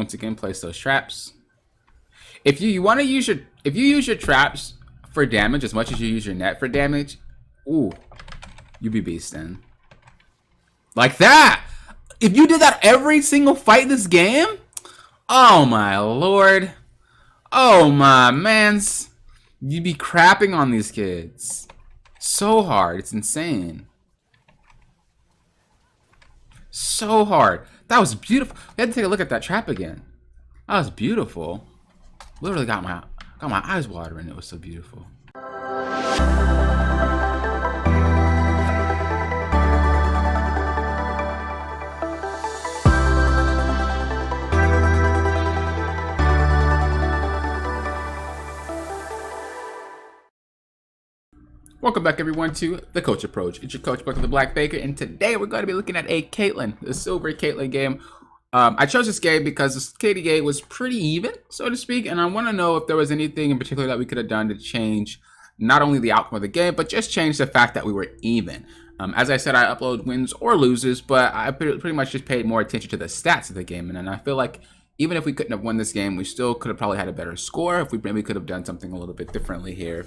Once again, place those traps. If you want to use your traps for damage as much as you use your net for damage, ooh, you be beastin'. Like that. If you did that every single fight this game, oh my lord. Oh my mans. You'd be crapping on these kids. So hard. It's insane. So hard. That was beautiful. We had to take a look at that trap again. That was beautiful. Literally got my eyes watering. It was so beautiful. Welcome back everyone to The Coach Approach. It's your coach, Buck the Black Baker, and today we're going to be looking at a Caitlyn, the silver Caitlyn game. I chose this game because this KD was pretty even, so to speak, and I want to know if there was anything in particular that we could have done to change not only the outcome of the game, but just change the fact that we were even. As I said, I upload wins or loses, but I pretty much just paid more attention to the stats of the game, and I feel like even if we couldn't have won this game, we still could have probably had a better score if we maybe could have done something a little bit differently here.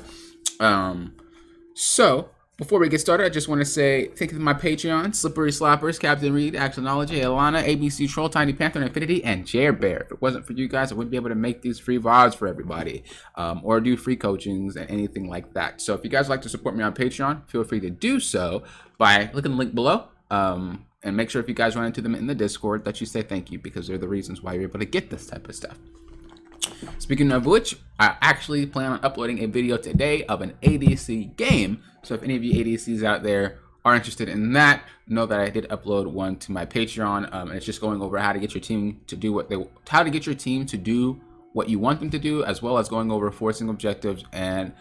So, before we get started, I just want to say thank you to my Patreon, Slippery Slappers, Captain Reed, Axonology, Alana, ABC Troll, Tiny Panther, Infinity, and Jer Bear. If it wasn't for you guys, I wouldn't be able to make these free VODs for everybody, or do free coachings and anything like that. So if you guys would like to support me on Patreon, feel free to do so by clicking the link below. And make sure if you guys run into them in the Discord that you say thank you, because they're the reasons why you're able to get this type of stuff. Speaking of which, I actually plan on uploading a video today of an ADC game. So if any of you ADCs out there are interested in that, know that I did upload one to my Patreon, and it's just going over how to get your team to do what you want them to do, as well as going over forcing objectives and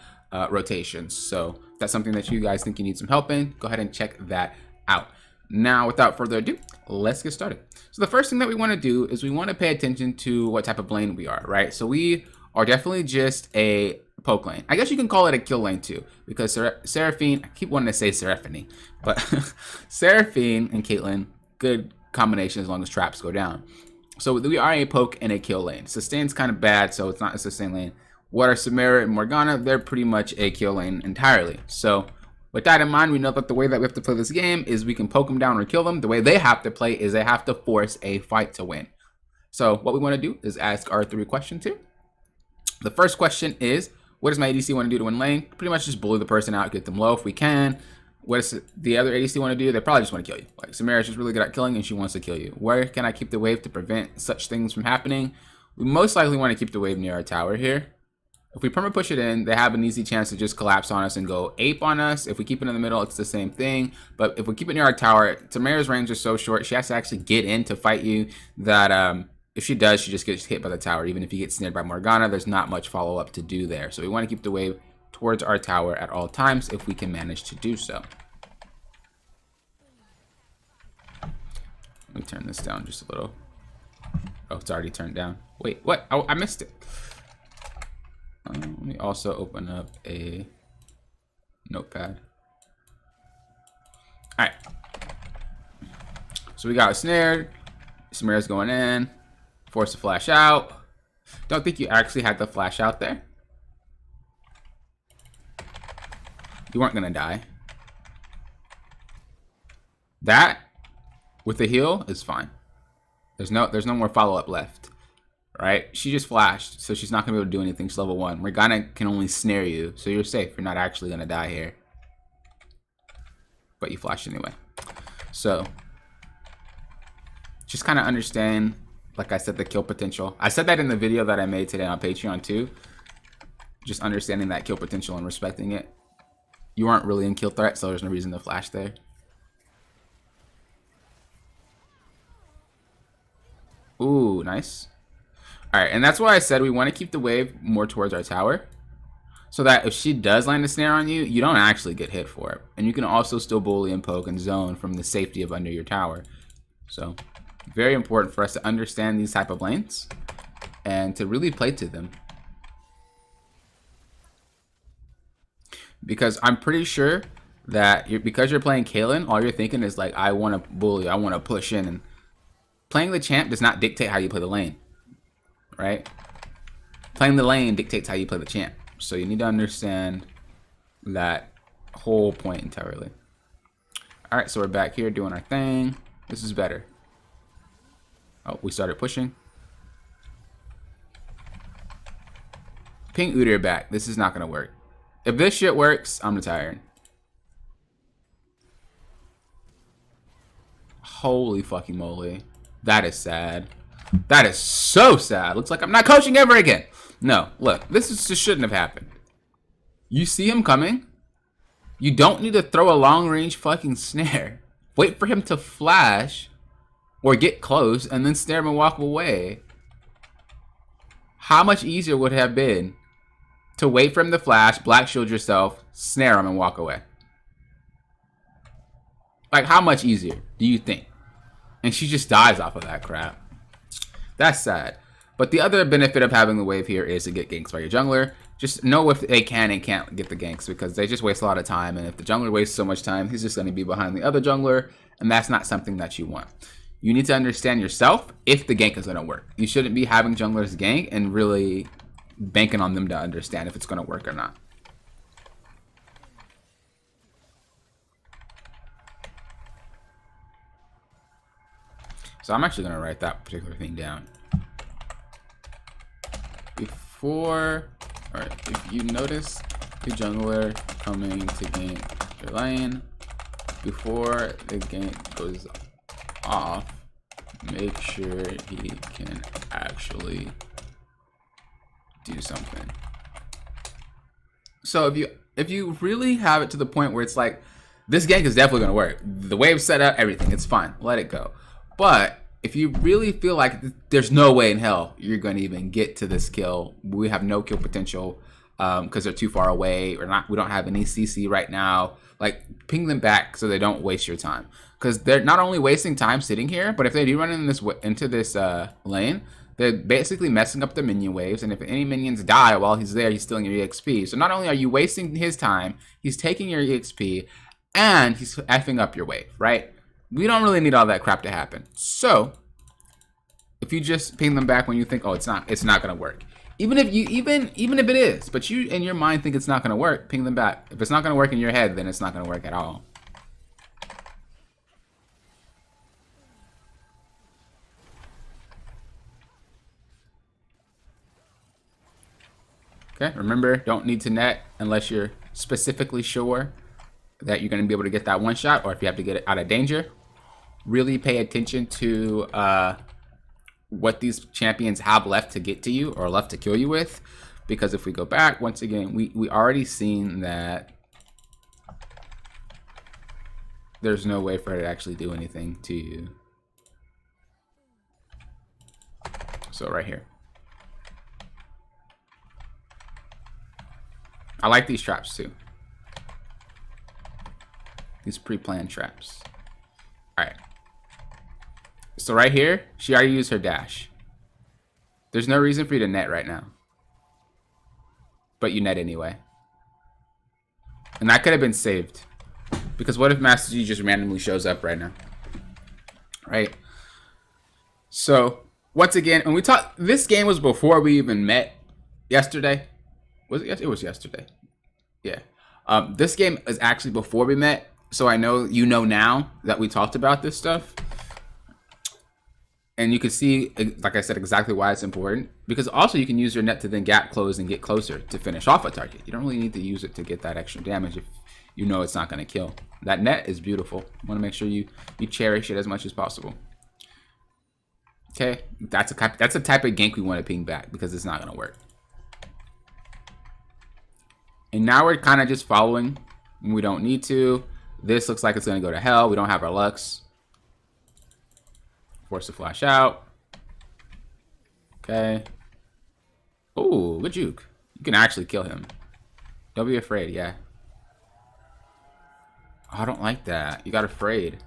rotations. So if that's something that you guys think you need some help in, go ahead and check that out. Now, without further ado, let's get started. So the first thing that we want to do is we want to pay attention to what type of lane we are, right? So we are definitely just a poke lane. I guess you can call it a kill lane too, because Seraphine, I keep wanting to say Seraphine, but Seraphine and Caitlyn, good combination as long as traps go down. So we are a poke and a kill lane. Sustain's kind of bad, so it's not a sustain lane. What are Samara and Morgana? They're pretty much a kill lane entirely. So with that in mind, we know that the way that we have to play this game is we can poke them down or kill them. The way they have to play is they have to force a fight to win. So what we want to do is ask our 3 questions here. The first question is, what does my ADC want to do to win lane? Pretty much just bully the person out, get them low if we can. What does the other ADC want to do? They probably just want to kill you. Like Samara's just really good at killing and she wants to kill you. Where can I keep the wave to prevent such things from happening? We most likely want to keep the wave near our tower here. If we perma push it in, they have an easy chance to just collapse on us and go ape on us. If we keep it in the middle, it's the same thing. But if we keep it near our tower, Tamara's range is so short, she has to actually get in to fight you that if she does, she just gets hit by the tower. Even if you get snared by Morgana, there's not much follow-up to do there. So we want to keep the wave towards our tower at all times if we can manage to do so. Let me turn this down just a little. Oh, it's already turned down. Wait, what? Oh, I missed it. Let me also open up a notepad. All right. So we got snared. Samara's going in. Force to flash out. Don't think you actually had the flash out there. You weren't gonna die. That with the heal is fine. There's no more follow-up left. Right? She just flashed, so she's not going to be able to do anything. She's level 1. Morgana can only snare you, so you're safe. You're not actually going to die here. But you flashed anyway. So, just kind of understand, like I said, the kill potential. I said that in the video that I made today on Patreon too. Just understanding that kill potential and respecting it. You aren't really in kill threat, so there's no reason to flash there. Ooh, nice. Alright, and that's why I said we want to keep the wave more towards our tower, so that if she does land a snare on you, you don't actually get hit for it. And you can also still bully and poke and zone from the safety of under your tower. So, very important for us to understand these type of lanes and to really play to them. Because I'm pretty sure that because you're playing Caitlyn, all you're thinking is like, I want to bully, I want to push in. And playing the champ does not dictate how you play the lane. right? Playing the lane dictates how you play the champ. So you need to understand that whole point entirely. All right, so we're back here doing our thing. This is better. Oh, we started pushing. Ping Udyr back. This is not gonna work. If this shit works, I'm retiring. Holy fucking moly. That is sad. That is so sad. Looks like I'm not coaching ever again. No, look, this just shouldn't have happened. You see him coming? You don't need to throw a long range fucking snare. Wait for him to flash or get close and then snare him and walk away. How much easier would it have been to wait for him to flash, black shield yourself, snare him and walk away? Like, how much easier do you think? And she just dies off of that crap. That's sad. But the other benefit of having the wave here is to get ganks by your jungler. Just know if they can and can't get the ganks, because they just waste a lot of time. And if the jungler wastes so much time, he's just going to be behind the other jungler. And that's not something that you want. You need to understand yourself if the gank is going to work. You shouldn't be having junglers gank and really banking on them to understand if it's going to work or not. So I'm actually going to write that particular thing down. Before, alright, if you notice the jungler coming to gank your lane, before the gank goes off, make sure he can actually do something. So if you really have it to the point where it's like, this gank is definitely going to work. The wave set up, everything, it's fine. Let it go. But if you really feel like there's no way in hell you're going to even get to this kill, we have no kill potential because they're too far away, or not, we don't have any CC right now, like, ping them back so they don't waste your time. Because they're not only wasting time sitting here, but if they do run into this lane, they're basically messing up the minion waves. And if any minions die while he's there, he's stealing your EXP. So not only are you wasting his time, he's taking your EXP, and he's effing up your wave, right? We don't really need all that crap to happen. So if you just ping them back when you think, oh, it's not gonna work. Even if it is, but you in your mind think it's not gonna work, ping them back. If it's not gonna work in your head, then it's not gonna work at all. Okay, remember, don't need to net unless you're specifically sure that you're going to be able to get that one shot, or if you have to get it out of danger. Really pay attention to what these champions have left to get to you or left to kill you with, because if we go back, once again, we already seen that there's no way for her to actually do anything to you. So right here. I like these traps too. These pre-planned traps. Alright. So right here, she already used her dash. There's no reason for you to net right now. But you net anyway. And that could have been saved. Because what if Master G just randomly shows up right now? Right? So, once again, when we talk, this game was before we even met yesterday. Was it? Yes, it was yesterday. Yeah. This game is actually before we met, so I know you know now that we talked about this stuff. And you can see, like I said, exactly why it's important. Because also you can use your net to then gap close and get closer to finish off a target. You don't really need to use it to get that extra damage if you know it's not going to kill. That net is beautiful. You want to make sure you cherish it as much as possible. Okay, that's a type of gank we want to ping back, because it's not going to work. And now we're kind of just following when we don't need to. This looks like it's going to go to hell. We don't have our Lux. Force to flash out. Okay. Ooh, good juke. You can actually kill him. Don't be afraid, yeah. Oh, I don't like that. You got afraid.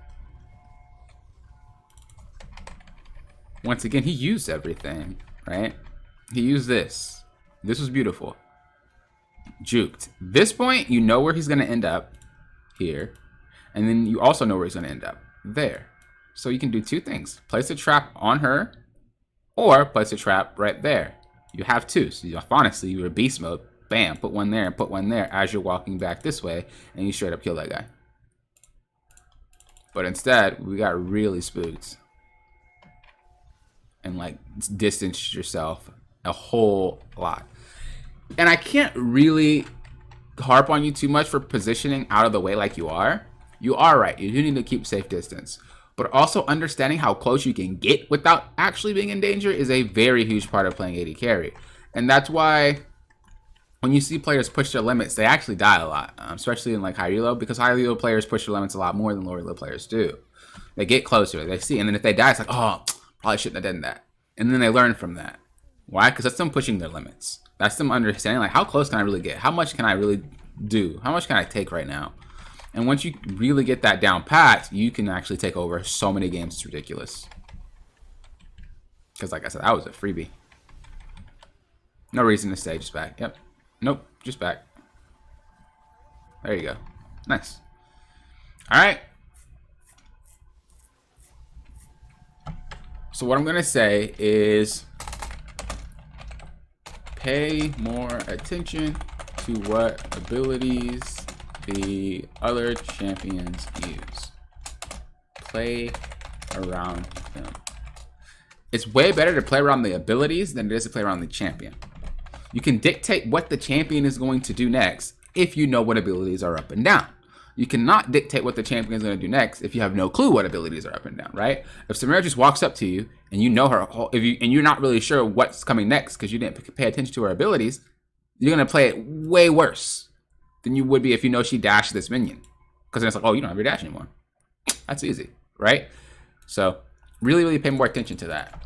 Once again, he used everything, right? He used this. This was beautiful. Juked. This point, you know where he's going to end up. Here. And then you also know where he's going to end up. There. So you can do two things. Place a trap on her, Or place a trap right there. You have two. So honestly, you're beast mode. Bam, put one there and put one there as you're walking back this way, and you straight up kill that guy. But instead, we got really spooked. And like distanced yourself a whole lot. And I can't really harp on you too much for positioning out of the way like you are. You are right. You do need to keep safe distance. But also understanding how close you can get without actually being in danger is a very huge part of playing AD carry. And that's why when you see players push their limits, they actually die a lot, especially in like high elo, because high elo players push their limits a lot more than lower elo players do. They get closer, they see, and then if they die, it's like, oh, probably shouldn't have done that. And then they learn from that. Why? Because that's them pushing their limits. That's them understanding, like, how close can I really get? How much can I really do? How much can I take right now? And once you really get that down pat, you can actually take over so many games. It's ridiculous. Because like I said, that was a freebie. No reason to stay, just back. Yep. Nope, just back. There you go. Nice. All right. So what I'm going to say is pay more attention to what abilities the other champions use. Play around them. It's way better to play around the abilities than it is to play around the champion. You can dictate what the champion is going to do next if you know what abilities are up and down. You cannot dictate what the champion is going to do next if you have no clue what abilities are up and down, right? If Samira just walks up to you and you know her, and you're not really sure what's coming next because you didn't pay attention to her abilities, you're going to play it way worse than you would be if you know she dashed this minion. Because then it's like, oh, you don't have your dash anymore. That's easy, right? So really, really pay more attention to that.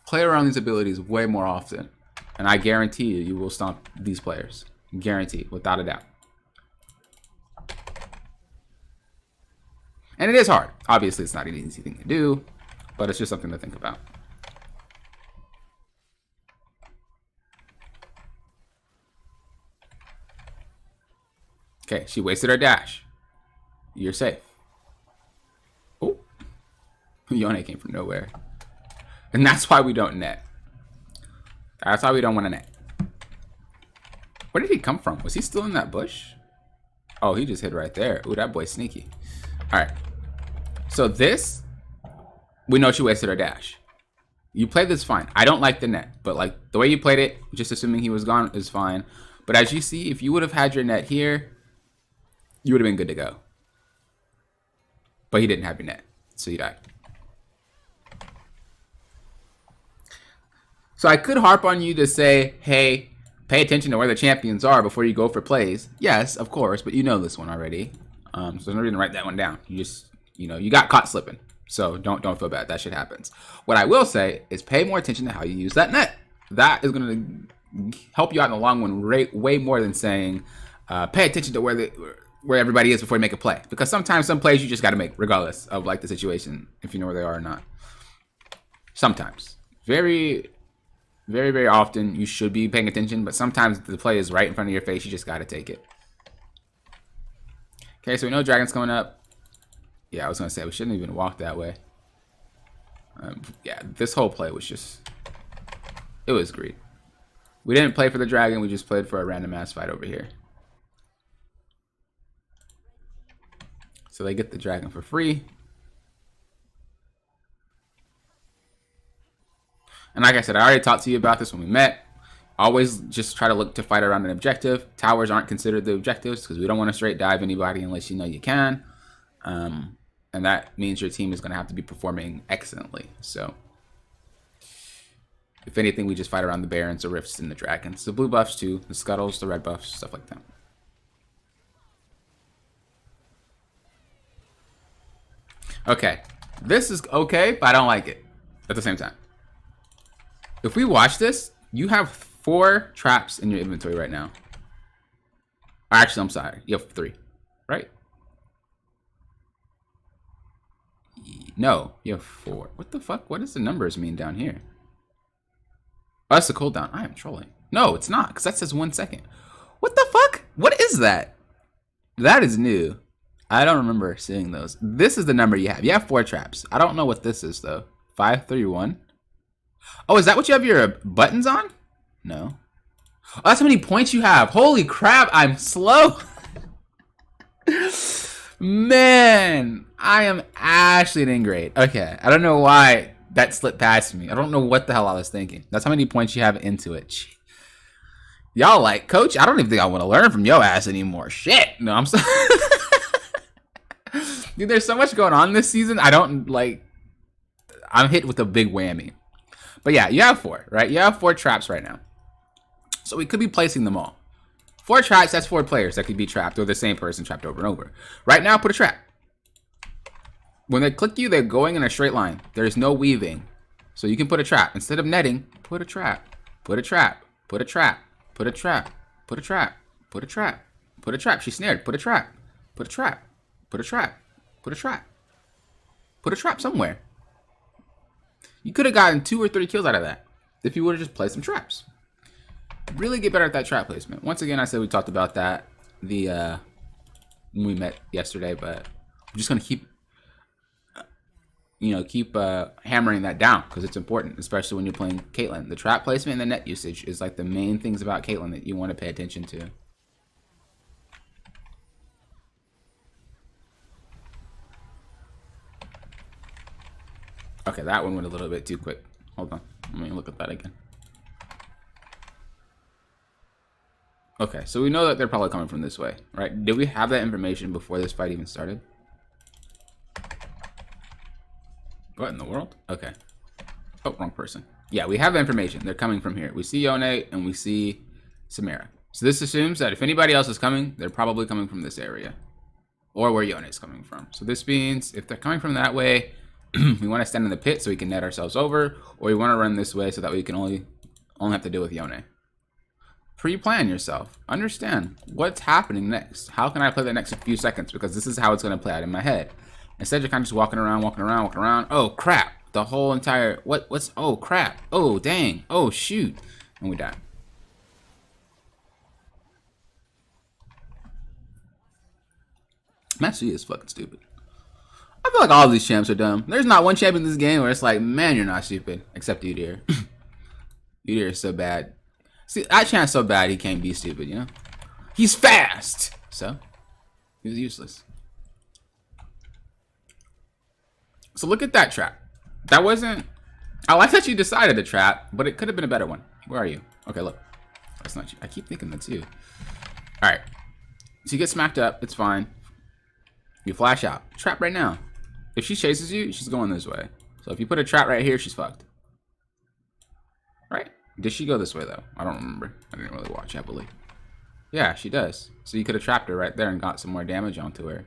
Play around these abilities way more often. And I guarantee you, you will stomp these players. Guaranteed, without a doubt. And it is hard. Obviously, it's not an easy thing to do, but it's just something to think about. Okay, she wasted her dash. You're safe. Oh, Yone came from nowhere. And that's why we don't net. That's why we don't want to net. Where did he come from? Was he still in that bush? Oh, he just hid right there. Ooh, that boy's sneaky. All right. So this, we know she wasted her dash. You played this fine. I don't like the net, but like the way you played it, just assuming he was gone is fine. But as you see, if you would have had your net here, you would have been good to go. But he didn't have your net, so you died. So I could harp on you to say, hey, pay attention to where the champions are before you go for plays. Yes, of course, but you know this one already. So there's no reason to write that one down. You just, you know, you got caught slipping. So don't feel bad. That shit happens. What I will say is pay more attention to how you use that net. That is going to help you out in the long run way more than saying pay attention to where everybody is before you make a play. Because sometimes some plays you just got to make regardless of like the situation, if you know where they are or not. Sometimes. Very, very, very often you should be paying attention, but sometimes the play is right in front of your face. You just got to take it. Okay, so we know dragon's coming up. Yeah, I was going to say we shouldn't even walk that way. Yeah, this whole play was just, it was greed. We didn't play for the dragon. We just played for a random ass fight over here. So they get the dragon for free. And like I said, I already talked to you about this when we met. Always just try to look to fight around an objective. Towers aren't considered the objectives because we don't want to straight dive anybody unless you know you can. And that means your team is going to have to be performing excellently. So if anything, we just fight around the barons, the rifts, and the dragons. The blue buffs too, the scuttles, the red buffs, stuff like that. Okay, this is okay, but I don't like it at the same time. If we watch this, you have 4 traps in your inventory right now. Actually, I'm sorry. You have 3, right? No, you have 4. What the fuck? What does the numbers mean down here? Oh, that's the cooldown. I am trolling. No, it's not, because that says 1 second. What the fuck? What is that? That is new. I don't remember seeing those. This is the number you have. You have 4 traps. I don't know what this is, though. 531. Oh, is that what you have your buttons on? No. Oh, that's how many points you have. Holy crap, I'm slow. Man, I am actually doing great. Okay, I don't know why that slipped past me. I don't know what the hell I was thinking. That's how many points you have into it. Y'all like, coach, I don't even think I want to learn from your ass anymore. Shit. No, I'm sorry. Dude, there's so much going on this season. I don't like, I'm hit with a big whammy. But yeah, you have 4, right? You have 4 traps right now. So we could be placing them all. 4 traps, that's 4 players that could be trapped, or the same person trapped over and over. Right now, put a trap. When they click you, they're going in a straight line. There's no weaving. So you can put a trap. Instead of netting, put a trap. Put a trap. Put a trap. Put a trap. Put a trap. Put a trap. Put a trap. She's snared. Put a trap. Put a trap. Put a trap. Put a trap. Put a trap somewhere. You could have gotten 2 or 3 kills out of that if you would have just placed some traps. Really get better at that trap placement. Once again, I said we talked about that when we met yesterday, but I'm just gonna keep hammering that down because it's important, especially when you're playing Caitlyn. The trap placement and the net usage is like the main things about Caitlyn that you want to pay attention to. Okay, that one went a little bit too quick. Hold on, let me look at that again. Okay, so we know that they're probably coming from this way, right? Did we have that information before this fight even started? What in the world? Okay. Oh, wrong person. Yeah, we have the information. They're coming from here. We see Yone and we see Samara. So this assumes that if anybody else is coming, they're probably coming from this area. Or where Yone is coming from. So this means if they're coming from that way, we want to stand in the pit so we can net ourselves over. Or we want to run this way so that we can only have to deal with Yone. Pre-plan yourself. Understand what's happening next. How can I play the next few seconds? Because this is how it's going to play out in my head. Instead, you're kind of just walking around. Oh, crap. The whole entire... Oh, crap. Oh, dang. Oh, shoot. And we die. Master Yi is fucking stupid. I feel like all of these champs are dumb. There's not one champ in this game where it's like, man, you're not stupid. Except Udyr. Udyr is so bad. See, that champ's so bad he can't be stupid, you know? He's fast! So, he's useless. So look at that trap. That wasn't... I like that you decided the trap, but it could have been a better one. Where are you? Okay, look. That's not you. I keep thinking that's you. Alright. So you get smacked up. It's fine. You flash out. Trap right now. If she chases you, she's going this way. So if you put a trap right here, she's fucked. Right? Did she go this way, though? I don't remember. I didn't really watch heavily. Yeah, she does. So you could have trapped her right there and got some more damage onto her.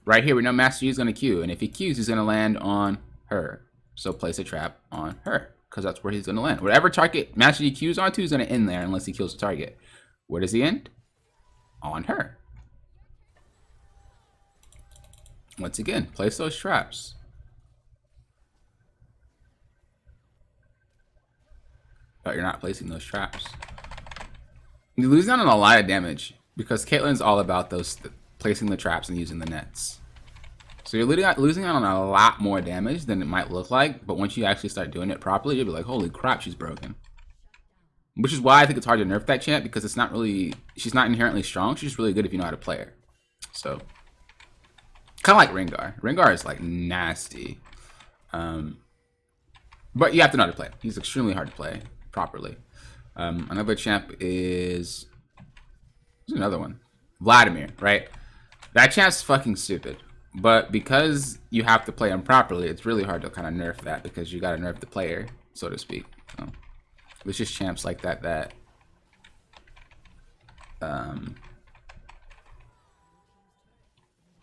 Right here, we know Master Yi is going to Q. And if he Qs, he's going to land on her. So place a trap on her. Because that's where he's going to land. Whatever target Master Yi Qs onto, he's going to end there unless he kills the target. Where does he end? On her. Once again, place those traps. But you're not placing those traps. You're losing out on a lot of damage. Because Caitlyn's all about those... placing the traps and using the nets. So you're losing out on a lot more damage than it might look like, but once you actually start doing it properly, you'll be like, holy crap, she's broken. Which is why I think it's hard to nerf that champ, because it's not really, she's not inherently strong, she's just really good if you know how to play her. So, kind of like Rengar. Rengar is like nasty. But you have to know how to play. He's extremely hard to play properly. Another champ is, there's another one. Vladimir, right? That champ's fucking stupid. But because you have to play him properly, it's really hard to kind of nerf that because you got to nerf the player, so to speak. So, there's just champs like that that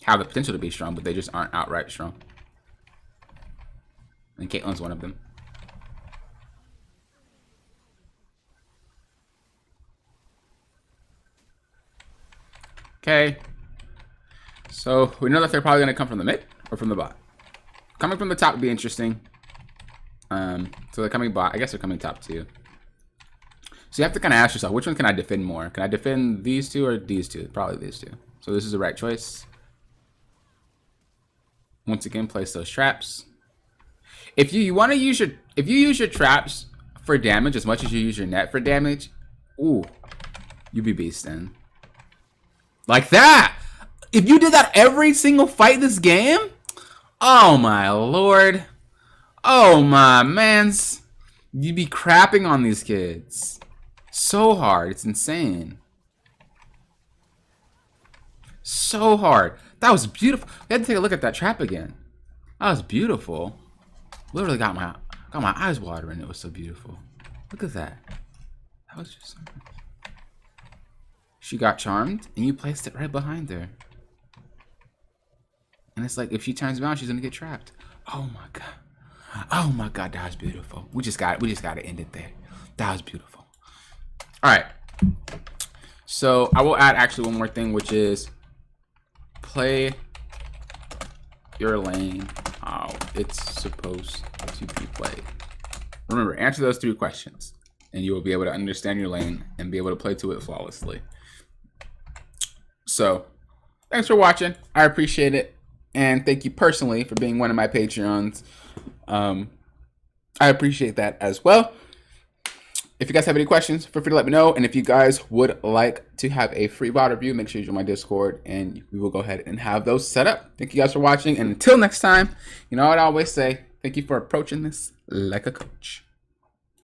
have the potential to be strong, but they just aren't outright strong. And Caitlyn's one of them. Okay. So we know that they're probably going to come from the mid or from the bot. Coming from the top would be interesting. So they're coming bot. I guess they're coming top too. So you have to kind of ask yourself, which one can I defend more? Can I defend these two or these two? Probably these two. So this is the right choice. Once again, place those traps. If you want to use your traps for damage as much as you use your net for damage, ooh, you be beastin'. Like that. If you did that every single fight this game, oh my lord. Oh my mans. You'd be crapping on these kids. So hard. It's insane. So hard. That was beautiful. We had to take a look at that trap again. That was beautiful. Literally got my eyes watering. It was so beautiful. Look at that. That was just something. She got charmed, and you placed it right behind her. And it's like, if she turns around, she's gonna get trapped. Oh my god. Oh my god, that was beautiful. We just gotta end it there. That was beautiful. Alright. So I will add actually one more thing, which is play your lane how it's supposed to be played. Remember, answer those 3 questions, and you will be able to understand your lane and be able to play to it flawlessly. So, thanks for watching. I appreciate it. And thank you personally for being one of my Patreons. I appreciate that as well. If you guys have any questions, feel free to let me know. And if you guys would like to have a free VOD review, make sure you join my Discord and we will go ahead and have those set up. Thank you guys for watching. And until next time, you know what I always say, thank you for approaching this like a coach.